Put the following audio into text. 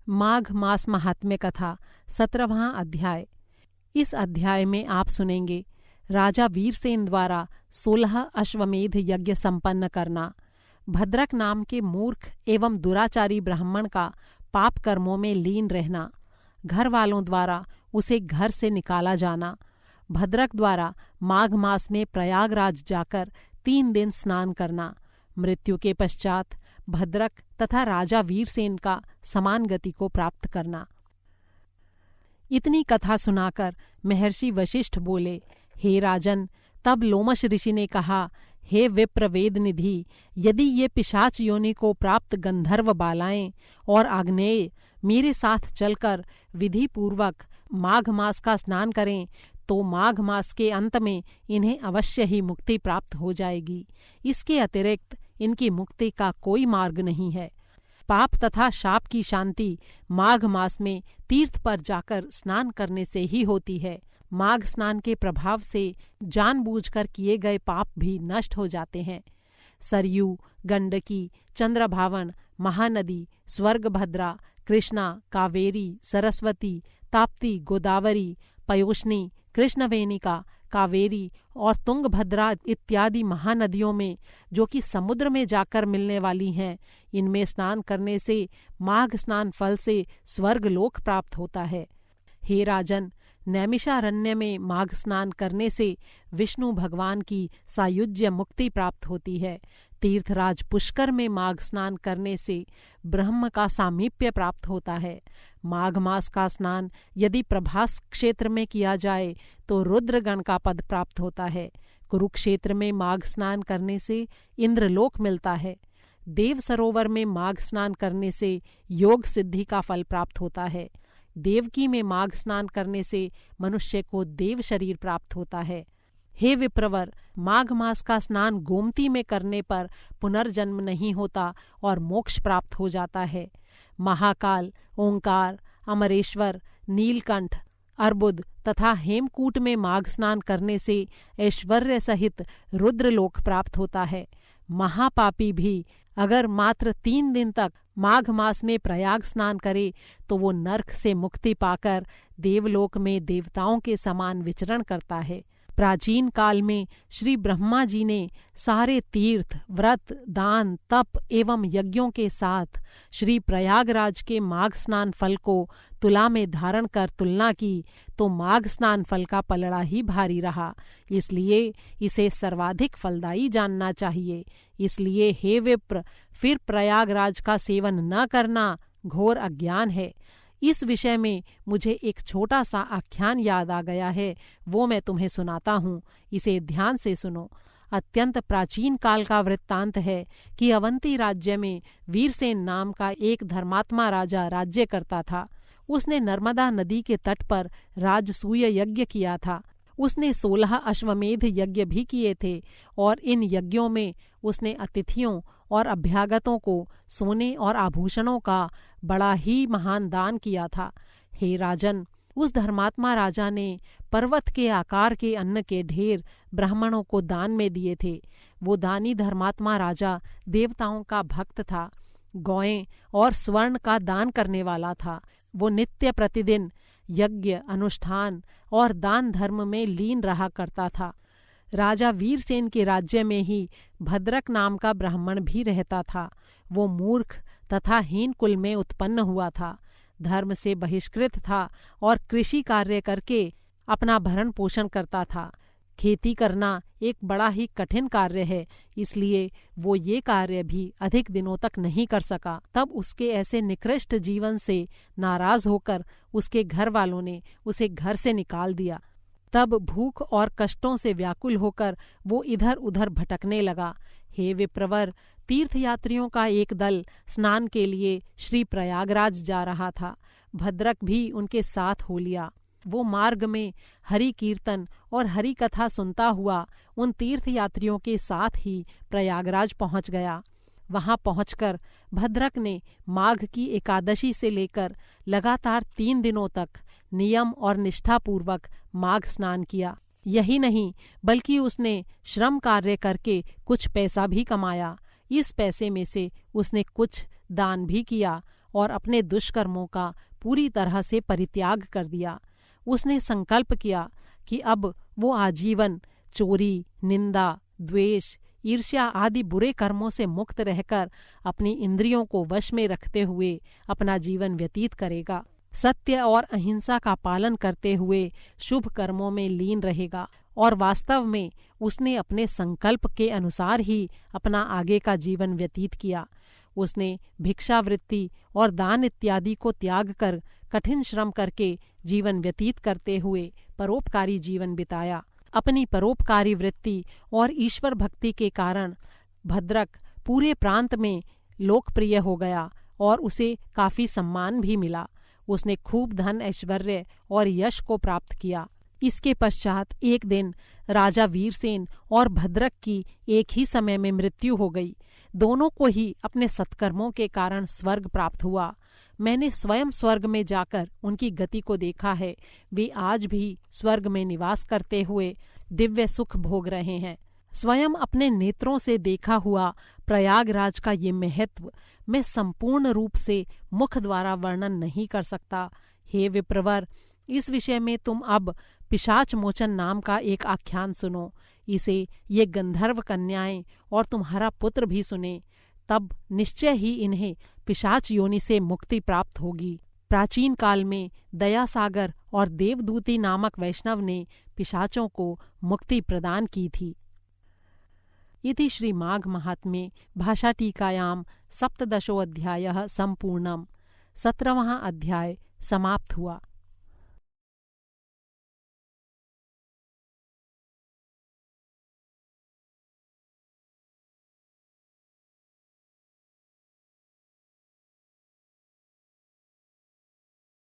माघ मास महात्म्य कथा 17वां अध्याय। इस अध्याय में आप सुनेंगे राजा वीरसेन द्वारा 16 अश्वमेध यज्ञ संपन्न करना, भद्रक नाम के मूर्ख एवं दुराचारी ब्राह्मण का पाप कर्मों में लीन रहना, घर वालों द्वारा उसे घर से निकाला जाना, भद्रक द्वारा माघ मास में प्रयागराज जाकर 3 दिन स्नान करना, मृत्यु के पश्चात भद्रक तथा राजा वीरसेन का समान गति को प्राप्त करना। इतनी कथा सुनाकर महर्षि वशिष्ठ बोले, हे राजन, तब लोमश ऋषि ने कहा, हे विप्र वेद निधि, यदि ये पिशाच योनि को प्राप्त गंधर्व बालाएं और आग्नेय मेरे साथ चलकर विधि पूर्वक माघ मास का स्नान करें तो माघ मास के अंत में इन्हें अवश्य ही मुक्ति प्राप्त हो जाएगी। इसके अतिरिक्त इनकी मुक्ति का कोई मार्ग नहीं है। पाप तथा शाप की शांति माघ मास में तीर्थ पर जाकर स्नान करने से ही होती है। माघ स्नान के प्रभाव से जानबूझकर किए गए पाप भी नष्ट हो जाते हैं। सरयू, गंडकी, चंद्रभावन, महानदी, स्वर्गभद्रा, कृष्णा, कावेरी, सरस्वती, ताप्ती, गोदावरी, पयोष्णी, कृष्णवेणिका, कावेरी और तुंगभद्रा इत्यादि महानदियों में, जो कि समुद्र में जाकर मिलने वाली हैं, इनमें स्नान करने से माघ स्नान फल से स्वर्गलोक प्राप्त होता है। हे राजन, नैमिषारण्य में माघ स्नान करने से विष्णु भगवान की सायुज्य मुक्ति प्राप्त होती है। तीर्थराज पुष्कर में माघ स्नान करने से ब्रह्म का सामीप्य प्राप्त होता है। माघ मास का स्नान यदि प्रभास क्षेत्र में किया जाए तो रुद्रगण का पद प्राप्त होता है। कुरुक्षेत्र में माघ स्नान करने से इंद्रलोक मिलता है। देव सरोवर में माघ स्नान करने से योग सिद्धि का फल प्राप्त होता है। देवकी में माघ स्नान करने से मनुष्य को देव शरीर प्राप्त होता है। हे विप्रवर, माघ मास का स्नान गोमती में करने पर पुनर्जन्म नहीं होता और मोक्ष प्राप्त हो जाता है। महाकाल, ओंकार, अमरेश्वर, नीलकंठ, अर्बुद तथा हेमकूट में माघ स्नान करने से ऐश्वर्य सहित रुद्रलोक प्राप्त होता है। महापापी भी अगर मात्र 3 दिन तक माघ मास में प्रयाग स्नान करे तो वो नरक से मुक्ति पाकर देवलोक में देवताओं के समान विचरण करता है। प्राचीन काल में श्री ब्रह्मा जी ने सारे तीर्थ, व्रत, दान, तप एवं यज्ञों के साथ श्री प्रयागराज के माघ स्नान फल को तुला में धारण कर तुलना की तो माघ स्नान फल का पलड़ा ही भारी रहा। इसलिए इसे सर्वाधिक फलदायी जानना चाहिए। इसलिए हे विप्र, फिर प्रयागराज का सेवन न करना घोर अज्ञान है। इस विषय में मुझे एक छोटा सा आख्यान याद आ गया है, वो मैं तुम्हें सुनाता हूँ। इसे ध्यान से सुनो। अत्यंत प्राचीन काल का वृत्तांत है कि अवंती राज्य में वीरसेन नाम का एक धर्मात्मा राजा राज्य करता था। उसने नर्मदा नदी के तट पर राजसूय यज्ञ किया था। उसने 16 अश्वमेध यज्ञ भी किए थे और इन यज्ञों में उसने अतिथियों और अभ्यागतों को सोने और आभूषणों का बड़ा ही महान दान किया था। हे राजन, उस धर्मात्मा राजा ने पर्वत के आकार के अन्न के ढेर ब्राह्मणों को दान में दिए थे। वो दानी धर्मात्मा राजा देवताओं का भक्त था, गौएं और स्वर्ण का दान करने वाला था। वो नित्य प्रतिदिन यज्ञ, अनुष्ठान और दान धर्म में लीन रहा करता था। राजा वीरसेन के राज्य में ही भद्रक नाम का ब्राह्मण भी रहता था। वो मूर्ख तथा हीन कुल में उत्पन्न हुआ था, धर्म से बहिष्कृत था और कृषि कार्य करके अपना भरण पोषण करता था। खेती करना एक बड़ा ही कठिन कार्य है, इसलिए वो ये कार्य भी अधिक दिनों तक नहीं कर सका। तब उसके ऐसे निकृष्ट जीवन से नाराज होकर उसके घर वालों ने उसे घर से निकाल दिया। तब भूख और कष्टों से व्याकुल होकर वो इधर उधर भटकने लगा। हे विप्रवर, तीर्थयात्रियों का एक दल स्नान के लिए श्री प्रयागराज जा रहा था। भद्रक भी उनके साथ हो लिया। वो मार्ग में हरि कीर्तन और हरि कथा सुनता हुआ उन तीर्थयात्रियों के साथ ही प्रयागराज पहुंच गया। वहां पहुंचकर भद्रक ने माघ की एकादशी से लेकर लगातार 3 दिनों तक नियम और निष्ठापूर्वक माघ स्नान किया। यही नहीं, बल्कि उसने श्रम कार्य करके कुछ पैसा भी कमाया। इस पैसे में से उसने कुछ दान भी किया और अपने दुष्कर्मों का पूरी तरह से परित्याग कर दिया। उसने संकल्प किया कि अब वो आजीवन चोरी, निंदा, द्वेष, ईर्ष्या आदि बुरे कर्मों से मुक्त रहकर अपनी इंद्रियों को वश में रखते हुए अपना जीवन व्यतीत करेगा। सत्य और अहिंसा का पालन करते हुए शुभ कर्मों में लीन रहेगा। और वास्तव में उसने अपने संकल्प के अनुसार ही अपना आगे का जीवन व्यतीत किया। उसने भिक्षावृत्ति और दान इत्यादि को त्याग कर कठिन श्रम करके जीवन व्यतीत करते हुए परोपकारी जीवन बिताया। अपनी परोपकारी वृत्ति और ईश्वर भक्ति के कारण भद्रक पूरे प्रांत में लोकप्रिय हो गया और उसे काफ़ी सम्मान भी मिला। उसने खूब धन, ऐश्वर्य और यश को प्राप्त किया। इसके पश्चात एक दिन राजा वीरसेन और भद्रक की एक ही समय में मृत्यु हो गई। दोनों को ही अपने सत्कर्मों के कारण स्वर्ग प्राप्त हुआ। मैंने स्वयं स्वर्ग में जाकर उनकी गति को देखा है। वे आज भी स्वर्ग में निवास करते हुए दिव्य सुख भोग रहे हैं। स्वयं अपने नेत्रों से देखा हुआ प्रयागराज का ये महत्व मैं संपूर्ण रूप से मुख द्वारा वर्णन नहीं कर सकता। हे विप्रवर, इस विषय में तुम अब पिशाच मोचन नाम का एक आख्यान सुनो। इसे ये गंधर्व कन्याएं और तुम्हारा पुत्र भी सुने, तब निश्चय ही इन्हें पिशाच योनि से मुक्ति प्राप्त होगी। प्राचीन काल में दयासागर और देवदूती नामक वैष्णव ने पिशाचों को मुक्ति प्रदान की थी। इति श्री माघ महात्म्ये भाषाटीकायां सप्तदशोऽध्यायः सम्पूर्णम्। 17वां अध्याय समाप्त हुआ।